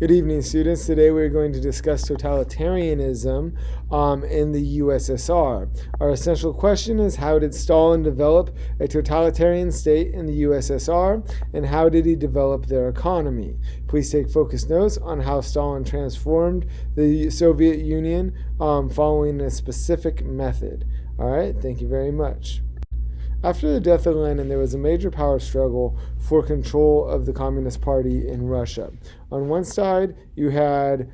Good evening, students. Today we're going to discuss totalitarianism in the USSR. Our essential question is, how did Stalin develop a totalitarian state in the USSR, and how did he develop their economy? Please take focused notes on how Stalin transformed the Soviet Union following a specific method. All right, thank you very much. After the death of Lenin, there was a major power struggle for control of the Communist Party in Russia. On one side, you had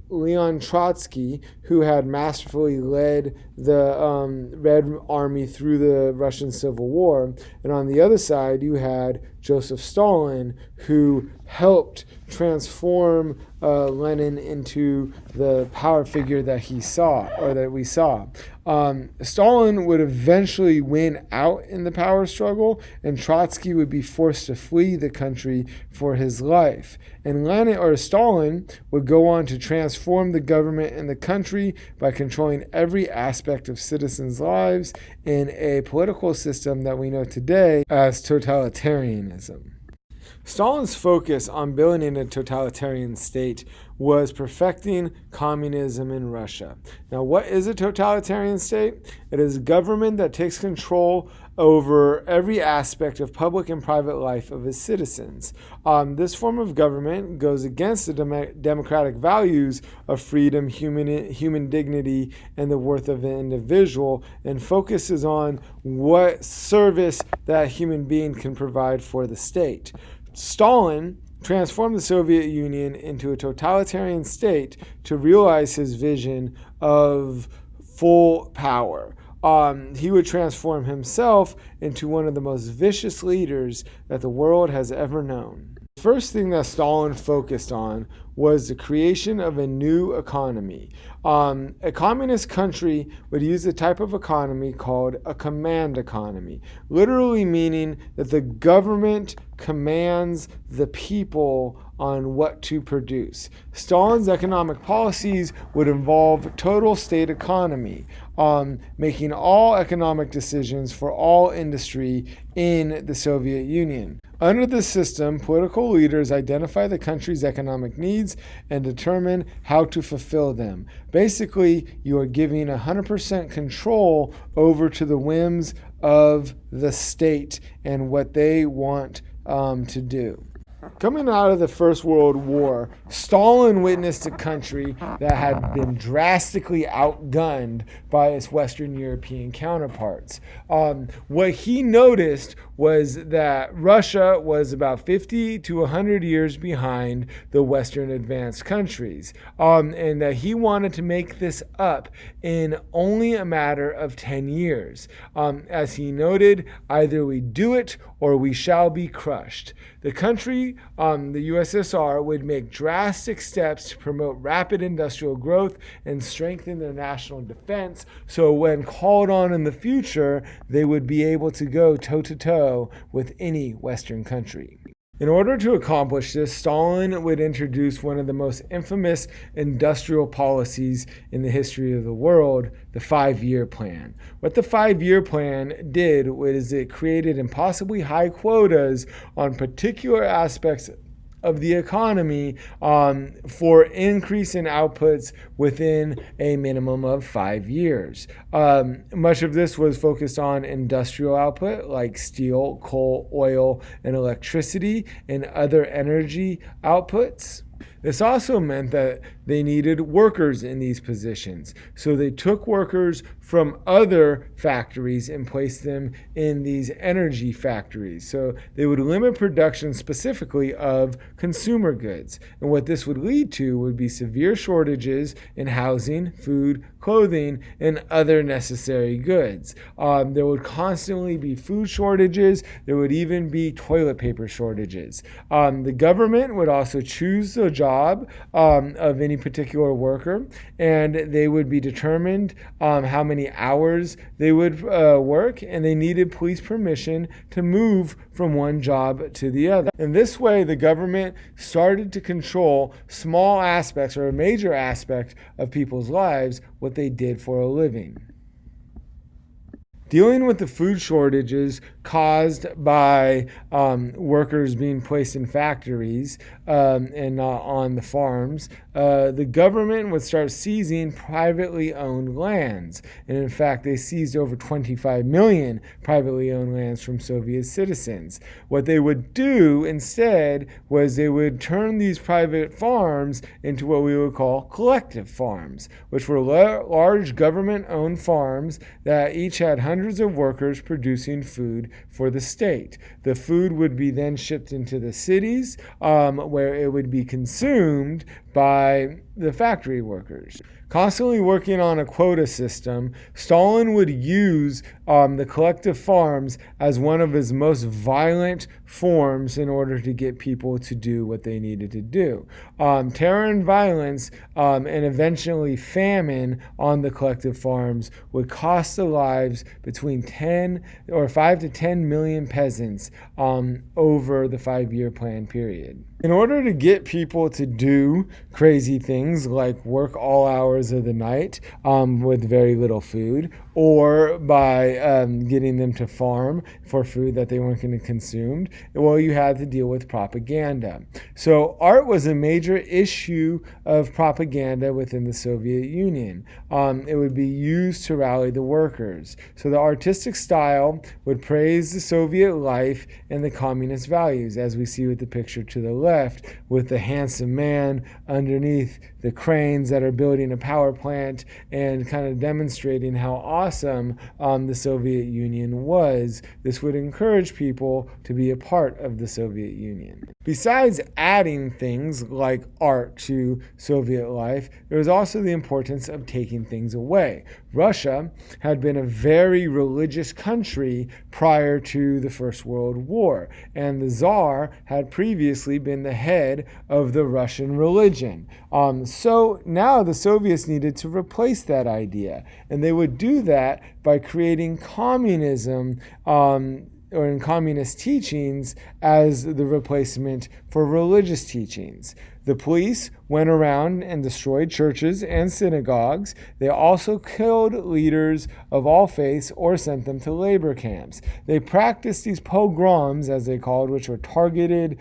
Leon Trotsky, who had masterfully led the Red Army through the Russian Civil War. And on the other side, you had Joseph Stalin, who helped transform Lenin into the power figure that we saw. Stalin would eventually win out in the power struggle, and Trotsky would be forced to flee the country for his life. And Stalin would go on to transform the government and the country by controlling every aspect of citizens' lives in a political system that we know today as totalitarianism. Stalin's focus on building a totalitarian state was perfecting communism in Russia. Now, what is a totalitarian state? It is a government that takes control over every aspect of public and private life of its citizens. This form of government goes against the democratic values of freedom, human dignity, and the worth of an individual, and focuses on what service that human being can provide for the state. Stalin transformed the Soviet Union into a totalitarian state to realize his vision of full power. He would transform himself into one of the most vicious leaders that the world has ever known. The first thing that Stalin focused on was the creation of a new economy. A communist country would use a type of economy called a command economy, literally meaning that the government commands the people on what to produce. Stalin's economic policies would involve total state economy, making all economic decisions for all industry in the Soviet Union. Under this system, political leaders identify the country's economic needs and determine how to fulfill them. Basically, you are giving 100% control over to the whims of the state and what they want to do. Coming out of the First World War, Stalin witnessed a country that had been drastically outgunned by its Western European counterparts. What he noticed was that Russia was about 50 to 100 years behind the Western advanced countries, and that he wanted to make this up in only a matter of 10 years. As he noted, either we do it or we shall be crushed. The country, the USSR, would make drastic steps to promote rapid industrial growth and strengthen their national defense, so when called on in the future, they would be able to go toe-to-toe with any Western country. In order to accomplish this, Stalin would introduce one of the most infamous industrial policies in the history of the world, the 5-year plan. What the 5-year plan did was it created impossibly high quotas on particular aspects of the economy for increase in outputs within a minimum of 5 years. Much of this was focused on industrial output like steel, coal, oil, and electricity, and other energy outputs. This also meant that they needed workers in these positions. So they took workers from other factories and placed them in these energy factories. So they would limit production specifically of consumer goods. And what this would lead to would be severe shortages in housing, food, clothing, and other necessary goods. There would constantly be food shortages. There would even be toilet paper shortages. The government would also choose the job of any particular worker, and they would be determined how many hours they would work, and they needed police permission to move from one job to the other. In this way, the government started to control small aspects or a major aspect of people's lives, what they did for a living. Dealing with the food shortages caused by workers being placed in factories and not on the farms, the government would start seizing privately owned lands. And in fact, they seized over 25 million privately owned lands from Soviet citizens. What they would do instead was they would turn these private farms into what we would call collective farms, which were large government-owned farms that each had hundreds of workers producing food for the state. The food would be then shipped into the cities where it would be consumed by the factory workers. Constantly working on a quota system, Stalin would use the collective farms as one of his most violent forms in order to get people to do what they needed to do. Terror and violence and eventually famine on the collective farms would cost the lives between 5 to 10 million peasants over the 5-year plan period. In order to get people to do crazy things like work all hours of the night with very little food, or by getting them to farm for food that they weren't going to consume, well, you had to deal with propaganda. So art was a major issue of propaganda within the Soviet Union. It would be used to rally the workers. So the artistic style would praise the Soviet life and the communist values, as we see with the picture to the left, with the handsome man underneath the cranes that are building a power plant and kind of demonstrating how awesome the Soviet Union was. This would encourage people to be a part of the Soviet Union. Besides adding things like art to Soviet life, there was also the importance of taking things away. Russia had been a very religious country prior to the First World War, and the Tsar had previously been the head of the Russian religion. So now the Soviets needed to replace that idea, and they would do that by creating communism or in communist teachings as the replacement for religious teachings. The police went around and destroyed churches and synagogues. They also killed leaders of all faiths or sent them to labor camps. They practiced these pogroms, as they called, which were targeted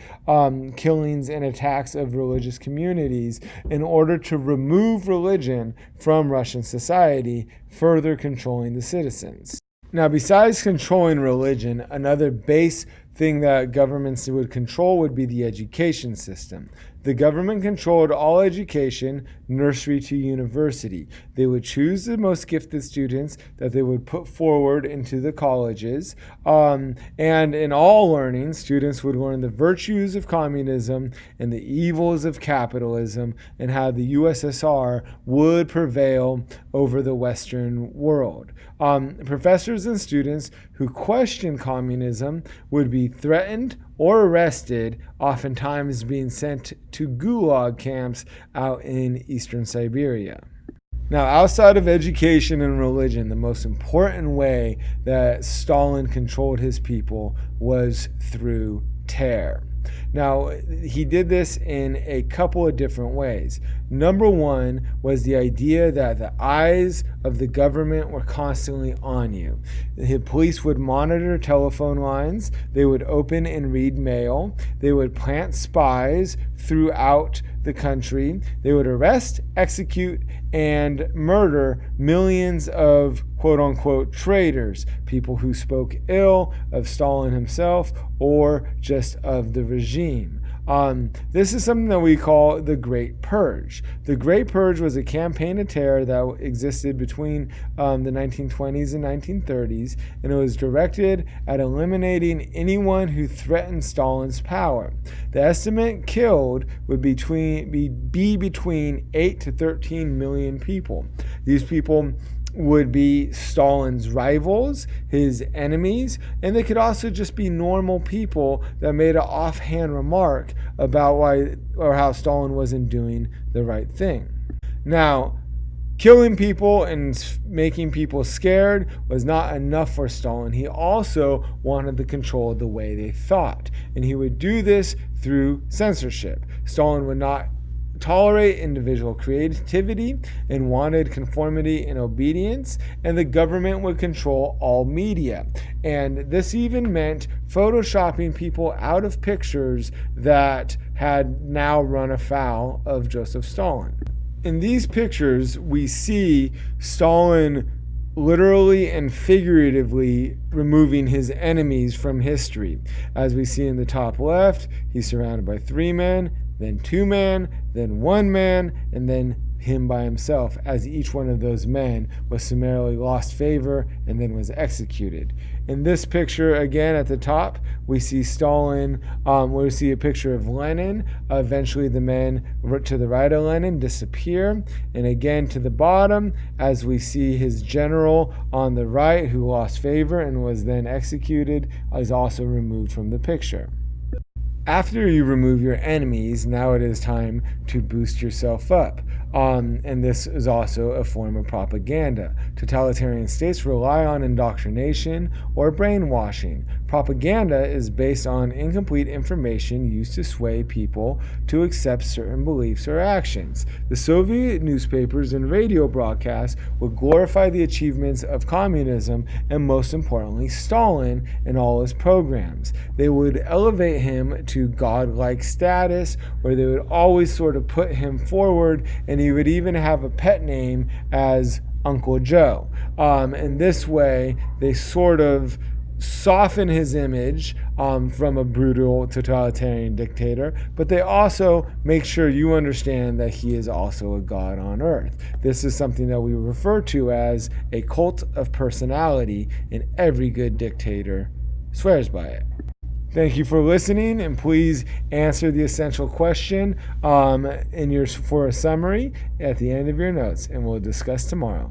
killings and attacks of religious communities in order to remove religion from Russian society, further controlling the citizens. Now, besides controlling religion, another base thing that governments would control would be the education system. The government controlled all education, nursery to university. They would choose the most gifted students that they would put forward into the colleges. And in all learning, students would learn the virtues of communism and the evils of capitalism and how the USSR would prevail over the Western world. Professors and students who questioned communism would be threatened or arrested, oftentimes being sent to gulag camps out in eastern Siberia. Now, outside of education and religion, the most important way that Stalin controlled his people was through terror. Now, he did this in a couple of different ways. Number one was the idea that the eyes of the government were constantly on you. The police would monitor telephone lines. They would open and read mail. They would plant spies throughout the country. They would arrest, execute, and murder millions of quote-unquote traitors, people who spoke ill of Stalin himself or just of the regime. This is something that we call the Great Purge. The Great Purge was a campaign of terror that existed between the 1920s and 1930s, and it was directed at eliminating anyone who threatened Stalin's power. The estimate killed would be between 8 to 13 million people. These people would be Stalin's rivals, his enemies, and they could also just be normal people that made an offhand remark about why or how Stalin wasn't doing the right thing. Now, killing people and making people scared was not enough for Stalin. He also wanted the control of the way they thought, and he would do this through censorship. Stalin would not tolerate individual creativity and wanted conformity and obedience, and the government would control all media. And this even meant photoshopping people out of pictures that had now run afoul of Joseph Stalin. In these pictures, we see Stalin literally and figuratively removing his enemies from history. As we see in the top left, he's surrounded by 3 men, then 2 men, then 1 man, and then him by himself, as each one of those men was summarily lost favor and then was executed. In this picture, again at the top, we see Stalin, we see a picture of Lenin. Eventually the men to the right of Lenin disappear. And again to the bottom, as we see his general on the right who lost favor and was then executed, is also removed from the picture. After you remove your enemies, now it is time to boost yourself up. And this is also a form of propaganda. Totalitarian states rely on indoctrination or brainwashing. Propaganda is based on incomplete information used to sway people to accept certain beliefs or actions. The Soviet newspapers and radio broadcasts would glorify the achievements of communism and, most importantly, Stalin in all his programs. They would elevate him to godlike status, where they would always sort of put him forward, and he would even have a pet name as Uncle Joe. In this way, they sort of soften his image from a brutal totalitarian dictator, but they also make sure you understand that he is also a god on earth. This is something that we refer to as a cult of personality, and every good dictator swears by it. Thank you for listening, and please answer the essential question for a summary at the end of your notes, and we'll discuss tomorrow.